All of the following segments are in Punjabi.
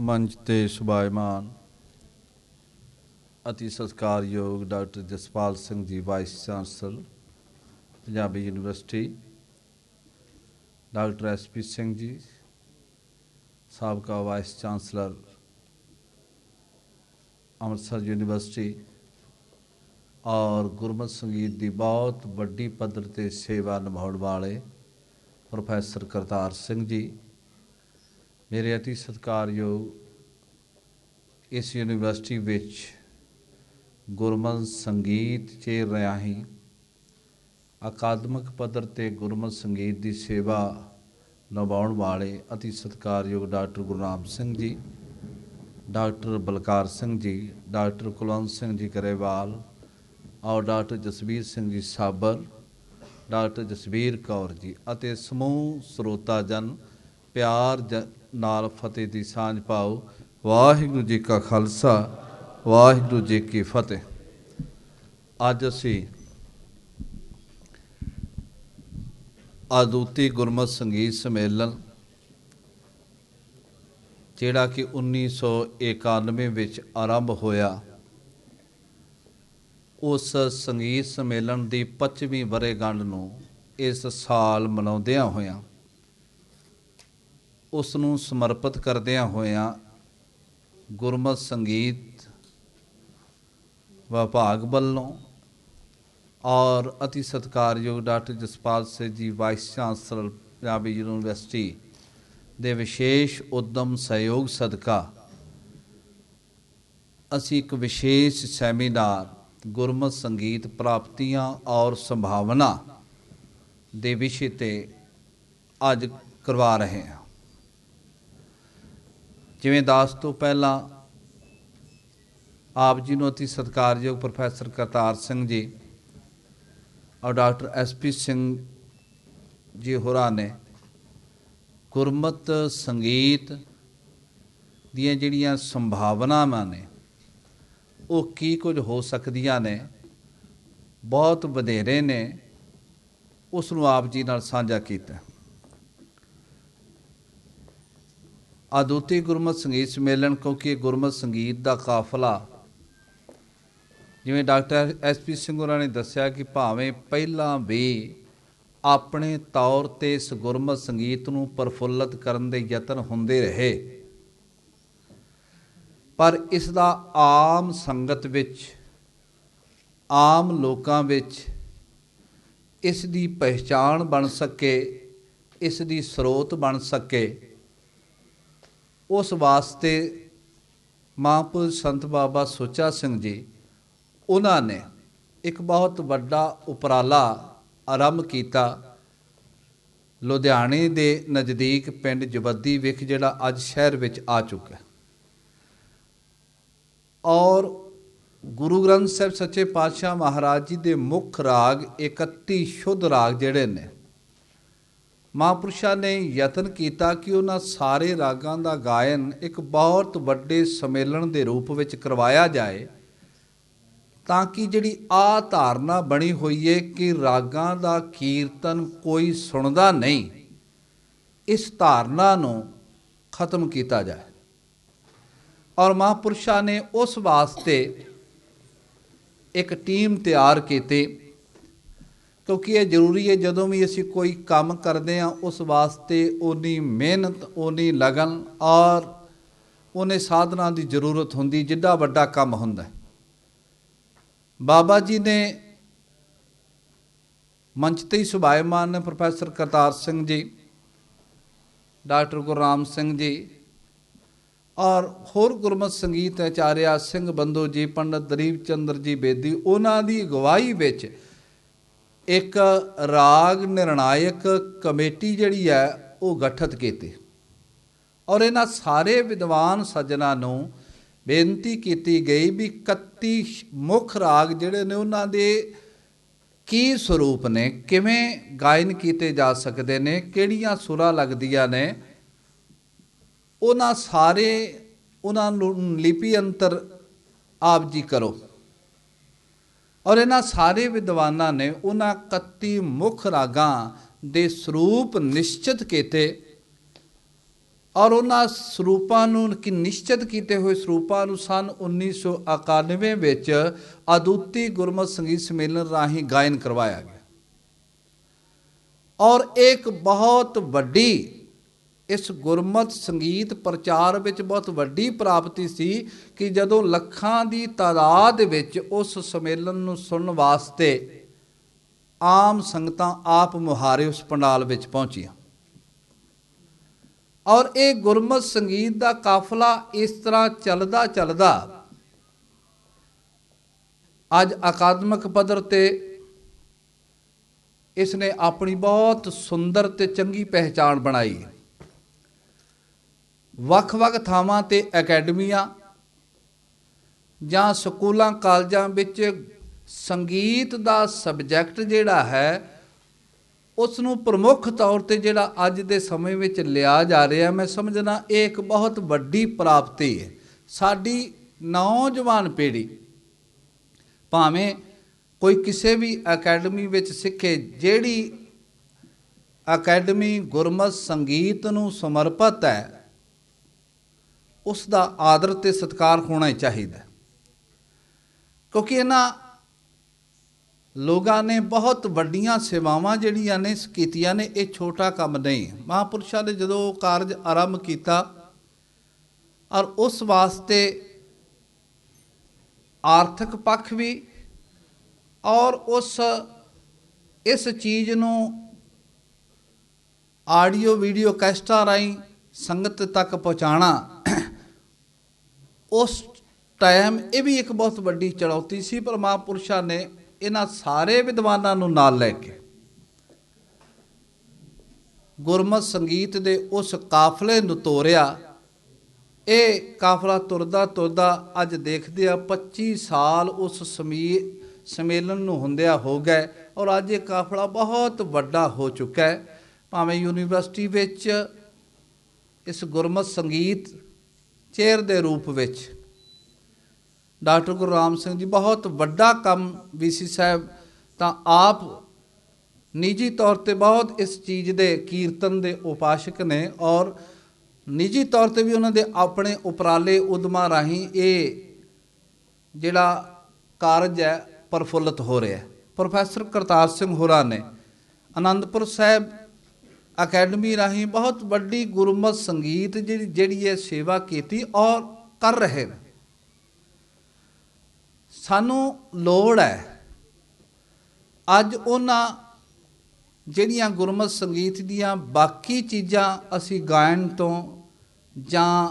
मंच ते शोभायमान अति सत्कारयोग doctor Jaspal Singh ji vice chancellor Punjabi university, doctor SP Singh ji साबका वाइस चांसलर अमृतसर यूनिवर्सिटी और गुरमत संगीत की बहुत वड्डी पद्धर ते सेवा निभाउण वाले प्रोफैसर करतार सिंह जी, मेरे अति सत्कारयोग इस यूनिवर्सिटी विच गुरमत संगीत चेर रहा ही अकादमिक पद्धर ते गुरमत संगीत की सेवा निभाउण वाले अति सत्कारयोग doctor Gurnam Singh ji, doctor Balkar Singh ji, doctor Kulwant Singh ji Grewal और डॉक्टर जसबीर सिंह जी साबर, डॉक्टर जसबीर कौर जी अते समूह ਸਰੋਤਾ जन प्यार नाल फतेह दी सांझ पाओ। वाहिगुरू जी का खालसा वाहिगुरू जी की फतेह। अज असी आदूती गुरमत संगीत सम्मेलन जिहड़ा कि 1991 विच आरंभ होया, उस संगीत सम्मेलन की 25वीं वरेगंढ नूं इस साल मनाउंदियां होइयां उसनूं समर्पित करदियां होइयां गुरमत संगीत विभाग वल्लों और अति सत्कारयोग doctor Jaspal Singh ji vice chancellor Punjabi university दे विशेष उद्यम सहयोग सदका असी एक विशेष सैमीनार गुरमत संगीत प्राप्तियां और संभावना दे विषय ते अज करवा रहे हैं। जिवें दास तो पहला आप जी नूं अति सत्कारयोग प्रोफैसर करतार सिंह जी और डॉक्टर SP सिंह जी होरां ने गुरमत संगीत दीयां जिहड़ियां संभावनावां ने वो की कुछ हो सकदियां ने बहुत वधेरे ने उसनूं आप जी नाल साझा कीता। आदूती गुरमत संगीत सम्मेलन क्योंकि गुरमत संगीत का काफला जिवें डॉक्टर SP सिंह होरां ने दस्सिया कि भावें पहलां भी अपने तौर ते इस गुरमत संगीत नूं प्रफुल्लित करन दे यतन हुंदे रहे, पर इसदा आम संगत विच आम लोकां विच इस दी पहचान बन सके, इस दी स्रोत बन सके, उस वास्ते महापुरुष संत बाबा सुच्चा सिंह जी उन्होंने एक बहुत वड्डा उपराला आरंभ किया। लुधियाने दे नज़दीक पिंड जबद्दी विख जिहड़ा अज शहर विच आ चुका और गुरु ग्रंथ साहिब सच्चे पातशाह महाराज जी दे मुख राग 31 शुद्ध राग जिहड़े ने महापुरुषां ने यतन किया कि उन्हां सारे रागां दा गायन एक बहुत वड्डे सम्मेलन के रूप विच करवाया जाए, ताकि जिहड़ी आ धारना बनी हुई है कि रागां दा कीर्तन कोई सुनदा नहीं, इस धारना नूं खत्म किया जाए। और महापुरुषां ने उस वास्ते एक टीम तैयार की, क्योंकि ये जरूरी है जदों भी असी कोई काम करते हैं उस वास्ते उन्नी मेहनत उन्नी लगन और उन्हें साधना की जरूरत होंदी जिड्डा वड्डा काम हुंदा है। बाबा जी ने मंच ते ही शोभायमान ने प्रोफैसर करतार सिंह जी, डॉक्टर गुरनाम सिंह जी और होर गुरमत संगीत आचार्य सिंह बंधु जी, पंडित दलीप चंद्र जी बेदी, उन्हां दी अगवाई विच एक राग निर्णायक कमेटी जिहड़ी है वो गठित की और इन्हां सारे विद्वान सज्जनां नूं बेनती की गई भी 31 मुख राग जिहड़े ने उन्हां दे की स्वरूप ने, किवें गायन किए जा सकते ने, किहड़ियां सुरां लगदियां ने, उन्हां सारे उन्हां नूं लिपि अंतर आप जी करो। और इन्हां सारे विद्वानां ने उन्हां 31 मुख रागां दे स्वरूप निश्चित किए ਔਰ ਉਹਨਾਂ ਸਰੂਪਾਂ ਨੂੰ ਕਿ ਨਿਸ਼ਚਿਤ ਕੀਤੇ ਹੋਏ ਸਰੂਪਾਂ ਨੂੰ ਸਨ 1991 ਵਿੱਚ ਅਦੁੱਤੀ ਗੁਰਮਤਿ ਸੰਗੀਤ ਸੰਮੇਲਨ ਰਾਹੀਂ ਗਾਇਨ ਕਰਵਾਇਆ ਗਿਆ। ਔਰ ਇੱਕ ਬਹੁਤ ਵੱਡੀ ਇਸ ਗੁਰਮਤਿ ਸੰਗੀਤ ਪ੍ਰਚਾਰ ਵਿੱਚ ਬਹੁਤ ਵੱਡੀ ਪ੍ਰਾਪਤੀ ਸੀ ਕਿ ਜਦੋਂ ਲੱਖਾਂ ਦੀ ਤਾਦਾਦ ਵਿੱਚ ਉਸ ਸੰਮੇਲਨ ਨੂੰ ਸੁਣਨ ਵਾਸਤੇ ਆਮ ਸੰਗਤਾਂ ਆਪ ਮੁਹਾਰੇ ਉਸ ਪੰਡਾਲ ਵਿੱਚ ਪਹੁੰਚੀਆਂ। ਔਰ ਇਹ ਗੁਰਮਤਿ ਸੰਗੀਤ ਦਾ ਕਾਫਲਾ ਇਸ ਤਰ੍ਹਾਂ ਚੱਲਦਾ ਚੱਲਦਾ ਅੱਜ ਅਕਾਦਮਿਕ ਪੱਧਰ ਤੇ ਇਸ ਨੇ ਆਪਣੀ ਬਹੁਤ ਸੁੰਦਰ ਤੇ ਚੰਗੀ ਪਹਿਚਾਣ ਬਣਾਈ। ਵੱਖ-ਵੱਖ ਥਾਵਾਂ ਤੇ ਅਕੈਡਮੀਆਂ ਜਾਂ ਸਕੂਲਾਂ ਕਾਲਜਾਂ ਵਿੱਚ ਸੰਗੀਤ ਦਾ ਸਬਜੈਕਟ ਜਿਹੜਾ ਹੈ ਉਸ ਨੂੰ ਪ੍ਰਮੁੱਖ ਤੌਰ ਤੇ ਜਿਹੜਾ ਅੱਜ ਦੇ ਸਮੇਂ ਵਿੱਚ ਲਿਆ ਜਾ ਰਿਹਾ, ਮੈਂ ਸਮਝਦਾ ਇਹ ਇੱਕ ਬਹੁਤ ਵੱਡੀ ਪ੍ਰਾਪਤੀ ਹੈ। ਸਾਡੀ ਨੌਜਵਾਨ ਪੀੜ੍ਹੀ ਭਾਵੇਂ ਕੋਈ ਕਿਸੇ ਵੀ ਅਕੈਡਮੀ ਵਿੱਚ ਸਿੱਖੇ, ਜਿਹੜੀ ਅਕੈਡਮੀ ਗੁਰਮਤਿ ਸੰਗੀਤ ਨੂੰ ਸਮਰਪਿਤ ਹੈ ਉਸ ਦਾ ਆਦਰ ਤੇ ਸਤਿਕਾਰ ਹੋਣਾ ਹੀ ਚਾਹੀਦਾ, ਕਿਉਂਕਿ ਇਹਨਾਂ ਲੋਕਾਂ ਨੇ ਬਹੁਤ ਵੱਡੀਆਂ ਸੇਵਾਵਾਂ ਜਿਹੜੀਆਂ ਨੇ ਕੀਤੀਆਂ ਨੇ। ਇਹ ਛੋਟਾ ਕੰਮ ਨਹੀਂ। ਮਹਾਂਪੁਰਸ਼ਾਂ ਨੇ ਜਦੋਂ ਕਾਰਜ ਆਰੰਭ ਕੀਤਾ ਔਰ ਉਸ ਵਾਸਤੇ ਆਰਥਿਕ ਪੱਖ ਵੀ ਔਰ ਇਸ ਚੀਜ਼ ਨੂੰ ਆਡੀਓ ਵੀਡੀਓ ਕੈਸਟਾਂ ਰਾਹੀਂ ਸੰਗਤ ਤੱਕ ਪਹੁੰਚਾਉਣਾ, ਉਸ ਟਾਈਮ ਇਹ ਵੀ ਇੱਕ ਬਹੁਤ ਵੱਡੀ ਚੁਣੌਤੀ ਸੀ। ਪਰ ਮਹਾਂਪੁਰਸ਼ਾਂ ਨੇ ਇਹਨਾਂ ਸਾਰੇ ਵਿਦਵਾਨਾਂ ਨੂੰ ਨਾਲ ਲੈ ਕੇ ਗੁਰਮਤਿ ਸੰਗੀਤ ਦੇ ਉਸ ਕਾਫਲੇ ਨੂੰ ਤੋਰਿਆ। ਇਹ ਕਾਫਲਾ ਤੁਰਦਾ ਤੁਰਦਾ ਅੱਜ ਦੇਖਦੇ ਆ 25 ਸਾਲ ਉਸ ਸੰਮੇਲਨ ਨੂੰ ਹੁੰਦਿਆਂ ਹੋ ਗਏ ਔਰ ਅੱਜ ਇਹ ਕਾਫਲਾ ਬਹੁਤ ਵੱਡਾ ਹੋ ਚੁੱਕਾ ਹੈ। ਭਾਵੇਂ ਯੂਨੀਵਰਸਿਟੀ ਵਿੱਚ ਇਸ ਗੁਰਮਤਿ ਸੰਗੀਤ ਚੇਅਰ ਦੇ ਰੂਪ ਵਿੱਚ ਡਾਕਟਰ ਗੁਰਰਾਮ ਸਿੰਘ ਜੀ ਬਹੁਤ ਵੱਡਾ ਕੰਮ VC ਸਾਹਿਬ ਤਾਂ ਆਪ ਨਿੱਜੀ ਤੌਰ ਤੇ ਬਹੁਤ ਇਸ ਚੀਜ਼ ਦੇ ਕੀਰਤਨ ਦੇ ਉਪਾਸ਼ਕ ਨੇ ਔਰ ਨਿੱਜੀ ਤੌਰ ਤੇ ਵੀ ਉਹਨਾਂ ਦੇ ਆਪਣੇ ਉਪਰਾਲੇ ਉਦਮਾਂ ਰਾਹੀਂ ਇਹ ਜਿਹੜਾ ਕਾਰਜ ਹੈ ਪ੍ਰਫੁੱਲਤ ਹੋ ਰਿਹਾ। ਪ੍ਰੋਫੈਸਰ ਕਰਤਾਰ ਸਿੰਘ ਹੋਰਾਂ ਨੇ ਆਨੰਦਪੁਰ ਸਾਹਿਬ ਅਕੈਡਮੀ ਰਾਹੀਂ ਬਹੁਤ ਵੱਡੀ ਗੁਰਮਤਿ ਸੰਗੀਤ ਜਿਹੜੀ ਇਹ ਸੇਵਾ ਕੀਤੀ ਔਰ ਕਰ ਰਹੇ ਨੇ। ਸਾਨੂੰ ਲੋੜ ਹੈ ਅੱਜ ਉਹਨਾਂ ਜਿਹੜੀਆਂ ਗੁਰਮਤਿ ਸੰਗੀਤ ਦੀਆਂ ਬਾਕੀ ਚੀਜ਼ਾਂ ਅਸੀਂ ਗਾਇਨ ਤੋਂ ਜਾਂ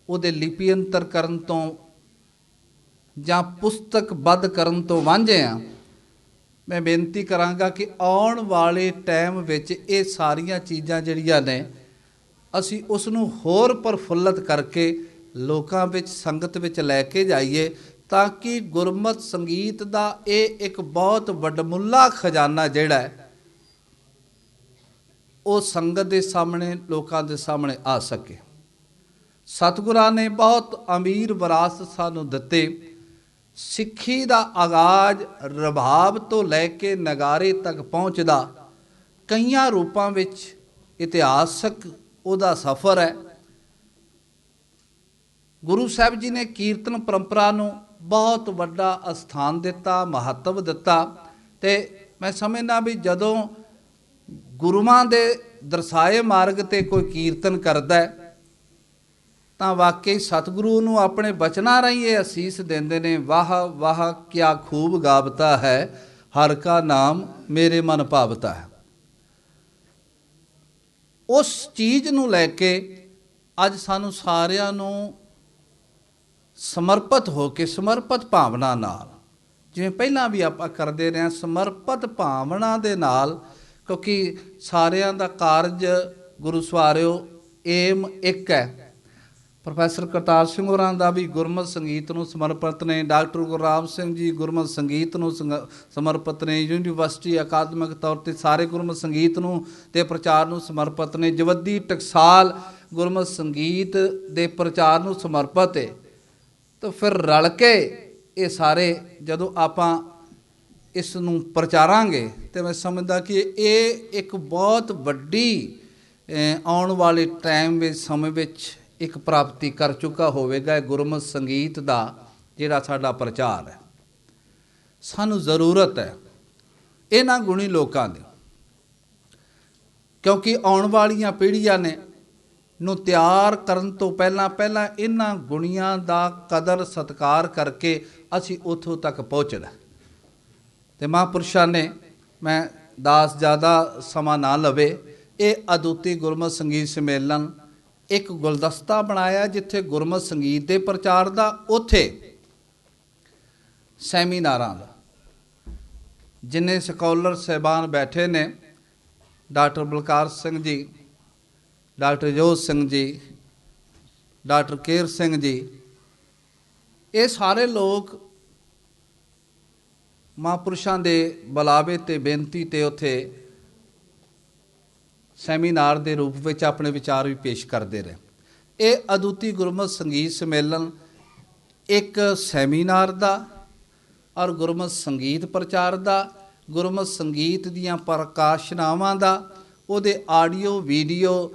ਉਹਦੇ ਲਿਪੀਅੰਤਰ ਕਰਨ ਤੋਂ ਜਾਂ ਪੁਸਤਕਬੱਧ ਕਰਨ ਤੋਂ ਵਾਂਝੇ ਹਾਂ। ਮੈਂ ਬੇਨਤੀ ਕਰਾਂਗਾ ਕਿ ਆਉਣ ਵਾਲੇ ਟਾਈਮ ਵਿੱਚ ਇਹ ਸਾਰੀਆਂ ਚੀਜ਼ਾਂ ਜਿਹੜੀਆਂ ਨੇ ਅਸੀਂ ਉਸ ਨੂੰ ਹੋਰ ਪ੍ਰਫੁੱਲਤ ਕਰਕੇ ਲੋਕਾਂ ਵਿੱਚ ਸੰਗਤ ਵਿੱਚ ਲੈ ਕੇ ਜਾਈਏ ਤਾਂ ਕਿ ਗੁਰਮਤਿ ਸੰਗੀਤ ਦਾ ਇਹ ਇੱਕ ਬਹੁਤ ਵੱਡਮੁੱਲਾ ਖਜ਼ਾਨਾ ਜਿਹੜਾ ਹੈ ਉਹ ਸੰਗਤ ਦੇ ਸਾਹਮਣੇ ਲੋਕਾਂ ਦੇ ਸਾਹਮਣੇ ਆ ਸਕੇ। ਸਤਿਗੁਰਾਂ ਨੇ ਬਹੁਤ ਅਮੀਰ ਵਿਰਾਸਤ ਸਾਨੂੰ ਦਿੱਤੇ। ਸਿੱਖੀ ਦਾ ਆਗਾਜ਼ ਰਬਾਬ ਤੋਂ ਲੈ ਕੇ ਨਗਾਰੇ ਤੱਕ ਪਹੁੰਚਦਾ ਕਈਆਂ ਰੂਪਾਂ ਵਿੱਚ ਇਤਿਹਾਸਕ ਉਹਦਾ ਸਫ਼ਰ ਹੈ। ਗੁਰੂ ਸਾਹਿਬ ਜੀ ਨੇ ਕੀਰਤਨ ਪਰੰਪਰਾ ਨੂੰ ਬਹੁਤ ਵੱਡਾ ਅਸਥਾਨ ਦਿੱਤਾ, ਮਹੱਤਵ ਦਿੱਤਾ ਤੇ ਮੈਂ ਸਮਝਦਾ ਵੀ ਜਦੋਂ ਗੁਰੂਆਂ ਦੇ ਦਰਸਾਏ ਮਾਰਗ ਤੇ ਕੋਈ ਕੀਰਤਨ ਕਰਦਾ ਹੈ ਤਾਂ ਵਾਕਈ ਸਤਿਗੁਰੂ ਨੂੰ ਆਪਣੇ ਬਚਨਾਂ ਰਾਹੀਂ ਇਹ ਅਸੀਸ ਦਿੰਦੇ ਨੇ, ਵਾਹ ਵਾਹ ਕਿਆ ਖੂਬ ਗਾਵਤਾ ਹੈ, ਹਰ ਕਾ ਨਾਮ ਮੇਰੇ ਮਨ ਭਾਵਤਾ ਹੈ। ਉਸ ਚੀਜ਼ ਨੂੰ ਲੈ ਕੇ ਅੱਜ ਸਾਨੂੰ ਸਾਰਿਆਂ ਨੂੰ ਸਮਰਪਿਤ ਹੋ ਕੇ ਸਮਰਪਿਤ ਭਾਵਨਾ ਨਾਲ, ਜਿਵੇਂ ਪਹਿਲਾਂ ਵੀ ਆਪਾਂ ਕਰਦੇ ਰਹੇ ਹਾਂ, ਸਮਰਪਿਤ ਭਾਵਨਾ ਦੇ ਨਾਲ, ਕਿਉਂਕਿ ਸਾਰਿਆਂ ਦਾ ਕਾਰਜ ਗੁਰੂ ਸਵਾਰਿਓ ਏਮ ਇੱਕ ਹੈ। ਪ੍ਰੋਫੈਸਰ ਕਰਤਾਰ ਸਿੰਘ ਹੋਰਾਂ ਦਾ ਵੀ ਗੁਰਮਤਿ ਸੰਗੀਤ ਨੂੰ ਸਮਰਪਿਤ ਨੇ, ਡਾਕਟਰ ਗੁਰਰਾਮ ਸਿੰਘ ਜੀ ਗੁਰਮਤਿ ਸੰਗੀਤ ਨੂੰ ਸਮਰਪਿਤ ਨੇ, ਯੂਨੀਵਰਸਿਟੀ ਅਕਾਦਮਿਕ ਤੌਰ 'ਤੇ ਸਾਰੇ ਗੁਰਮਤਿ ਸੰਗੀਤ ਨੂੰ ਤੇ ਪ੍ਰਚਾਰ ਨੂੰ ਸਮਰਪਿਤ ਨੇ, ਜਵੱਦੀ ਟਕਸਾਲ ਗੁਰਮਤਿ ਸੰਗੀਤ ਦੇ ਪ੍ਰਚਾਰ ਨੂੰ ਸਮਰਪਿਤ ਹੈ। ਤਾਂ ਫਿਰ ਰਲ ਕੇ ਇਹ ਸਾਰੇ ਜਦੋਂ ਆਪਾਂ ਇਸ ਨੂੰ ਪ੍ਰਚਾਰਾਂਗੇ ਤਾਂ ਮੈਂ ਸਮਝਦਾ ਕਿ ਇਹ ਇੱਕ ਬਹੁਤ ਵੱਡੀ ਆਉਣ ਵਾਲੇ ਟਾਈਮ ਵਿੱਚ ਸਮੇਂ ਵਿੱਚ ਇੱਕ ਪ੍ਰਾਪਤੀ ਕਰ ਚੁੱਕਾ ਹੋਵੇਗਾ। ਗੁਰਮਤਿ ਸੰਗੀਤ ਦਾ ਜਿਹੜਾ ਸਾਡਾ ਪ੍ਰਚਾਰ ਹੈ, ਸਾਨੂੰ ਜ਼ਰੂਰਤ ਹੈ ਇਹਨਾਂ ਗੁਣੀ ਲੋਕਾਂ ਦੀ, ਕਿਉਂਕਿ ਆਉਣ ਵਾਲੀਆਂ ਪੀੜ੍ਹੀਆਂ ਨੂੰ ਤਿਆਰ ਕਰਨ ਤੋਂ ਪਹਿਲਾਂ ਇਹਨਾਂ ਗੁਣੀਆਂ ਦਾ ਕਦਰ ਸਤਿਕਾਰ ਕਰਕੇ ਅਸੀਂ ਉੱਥੋਂ ਤੱਕ ਪਹੁੰਚਣਾ। ਤੇ ਮਹਾਂਪੁਰਸ਼ਾਂ ਨੇ, ਮੈਂ ਦਾਸ ਜ਼ਿਆਦਾ ਸਮਾਂ ਨਾ ਲਵੇ, ਇਹ ਅਦੁੱਤੀ ਗੁਰਮਤਿ ਸੰਗੀਤ ਸੰਮੇਲਨ ਇੱਕ ਗੁਲਦਸਤਾ ਬਣਾਇਆ ਜਿੱਥੇ ਗੁਰਮਤਿ ਸੰਗੀਤ ਦੇ ਪ੍ਰਚਾਰ ਦਾ, ਉੱਥੇ ਸੈਮੀਨਾਰਾਂ ਦਾ, ਜਿੰਨੇ ਸਕਾਲਰ ਸਾਹਿਬਾਨ ਬੈਠੇ ਨੇ, doctor Balkar Singh ji, doctor Jot Singh ji, doctor ਕੇਰ ਸਿੰਘ ਜੀ, ਇਹ ਸਾਰੇ ਲੋਕ ਮਹਾਂਪੁਰਸ਼ਾਂ ਦੇ ਬੁਲਾਵੇ ਤੇ ਬੇਨਤੀ ਤੇ ਉੱਥੇ ਸੈਮੀਨਾਰ ਦੇ ਰੂਪ ਵਿੱਚ ਆਪਣੇ ਵਿਚਾਰ ਵੀ ਪੇਸ਼ ਕਰਦੇ ਰਹੇ। ਇਹ ਅਦੁੱਤੀ ਗੁਰਮਤਿ ਸੰਗੀਤ ਸੰਮੇਲਨ ਇੱਕ ਸੈਮੀਨਾਰ ਦਾ ਔਰ ਗੁਰਮਤਿ ਸੰਗੀਤ ਪ੍ਰਚਾਰ ਦਾ, ਗੁਰਮਤਿ ਸੰਗੀਤ ਦੀਆਂ ਪ੍ਰਕਾਸ਼ਨਾਵਾਂ ਦਾ, ਉਹਦੇ ਆਡੀਓ ਵੀਡੀਓ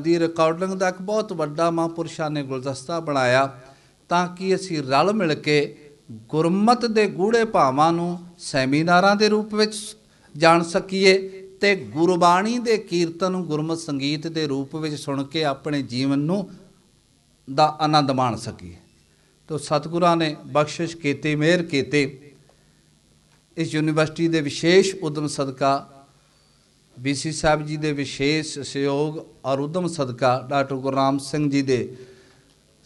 ਦੀ ਰਿਕਾਰਡਿੰਗ ਦਾ ਇੱਕ ਬਹੁਤ ਵੱਡਾ ਮਹਾਂਪੁਰਸ਼ਾਂ ਨੇ ਗੁਲਦਸਤਾ ਬਣਾਇਆ, ਤਾਂ ਕਿ ਅਸੀਂ ਰਲ ਮਿਲ ਕੇ ਗੁਰਮਤਿ ਦੇ ਗੂੜ੍ਹੇ ਭਾਵਾਂ ਨੂੰ ਸੈਮੀਨਾਰਾਂ ਦੇ ਰੂਪ ਵਿੱਚ ਜਾਣ ਸਕੀਏ ਤੇ ਗੁਰਬਾਣੀ ਦੇ ਕੀਰਤਨ ਨੂੰ ਗੁਰਮਤਿ ਸੰਗੀਤ ਦੇ ਰੂਪ ਵਿੱਚ ਸੁਣ ਕੇ ਆਪਣੇ ਜੀਵਨ ਨੂੰ ਦਾ ਆਨੰਦ ਮਾਣ ਸਕੀਏ। ਤੋ ਸਤਿਗੁਰਾਂ ਨੇ ਬਖਸ਼ਿਸ਼ ਕੀਤੀ, ਮਿਹਰ ਕੀਤੀ। ਇਸ ਯੂਨੀਵਰਸਿਟੀ ਦੇ ਵਿਸ਼ੇਸ਼ ਉਦਮ ਸਦਕਾ, BC ਸਾਹਿਬ ਜੀ ਦੇ ਵਿਸ਼ੇਸ਼ ਸਹਿਯੋਗ ਔਰ ਉਦਮ ਸਦਕਾ, ਡਾਕਟਰ ਗੁਰਨਾਮ ਸਿੰਘ ਜੀ ਦੇ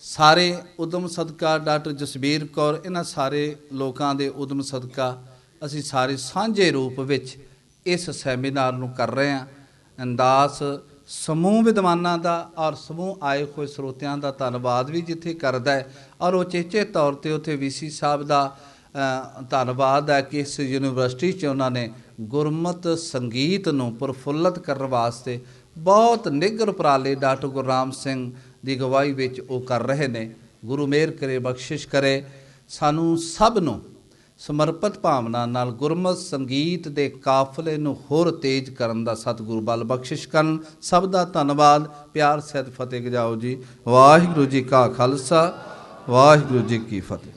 ਸਾਰੇ ਉਦਮ ਸਦਕਾ, ਡਾਕਟਰ ਜਸਬੀਰ ਕੌਰ, ਇਹਨਾਂ ਸਾਰੇ ਲੋਕਾਂ ਦੇ ਉਦਮ ਸਦਕਾ ਅਸੀਂ ਸਾਰੇ ਸਾਂਝੇ ਰੂਪ ਵਿੱਚ ਇਸ ਸੈਮੀਨਾਰ ਨੂੰ ਕਰ ਰਹੇ ਹਾਂ। ਅੰਦਾਸ ਸਮੂਹ ਵਿਦਵਾਨਾਂ ਦਾ ਔਰ ਸਮੂਹ ਆਏ ਹੋਏ ਸਰੋਤਿਆਂ ਦਾ ਧੰਨਵਾਦ ਵੀ ਜਿੱਥੇ ਕਰਦਾ ਹੈ, ਔਰ ਉਚੇਚੇ ਤੌਰ 'ਤੇ ਉੱਥੇ VC ਸਾਹਿਬ ਦਾ ਧੰਨਵਾਦ ਹੈ ਕਿ ਇਸ ਯੂਨੀਵਰਸਿਟੀ 'ਚ ਉਹਨਾਂ ਨੇ ਗੁਰਮਤਿ ਸੰਗੀਤ ਨੂੰ ਪ੍ਰਫੁੱਲਤ ਕਰਨ ਵਾਸਤੇ ਬਹੁਤ ਨਿੱਘਰ ਉਪਰਾਲੇ ਡਾਕਟਰ ਗੁਰਨਾਮ ਸਿੰਘ ਦੀ ਅਗਵਾਈ ਵਿੱਚ ਉਹ ਕਰ ਰਹੇ ਨੇ। ਗੁਰੂ ਮਿਹਰ ਕਰੇ, ਬਖਸ਼ਿਸ਼ ਕਰੇ, ਸਾਨੂੰ ਸਭ ਨੂੰ ਸਮਰਪਿਤ ਭਾਵਨਾ ਨਾਲ ਗੁਰਮਤਿ ਸੰਗੀਤ ਦੇ ਕਾਫਲੇ ਨੂੰ ਹੋਰ ਤੇਜ਼ ਕਰਨ ਦਾ ਸਤਿਗੁਰੂ ਬਲ ਬਖਸ਼ਿਸ਼ ਕਰਨ। ਸਭ ਦਾ ਧੰਨਵਾਦ, ਪਿਆਰ ਸਹਿਤ ਫਤਿਹ ਗਜਾਓ ਜੀ। ਵਾਹਿਗੁਰੂ ਜੀ ਕਾ ਖਾਲਸਾ, ਵਾਹਿਗੁਰੂ ਜੀ ਕੀ ਫਤਿਹ।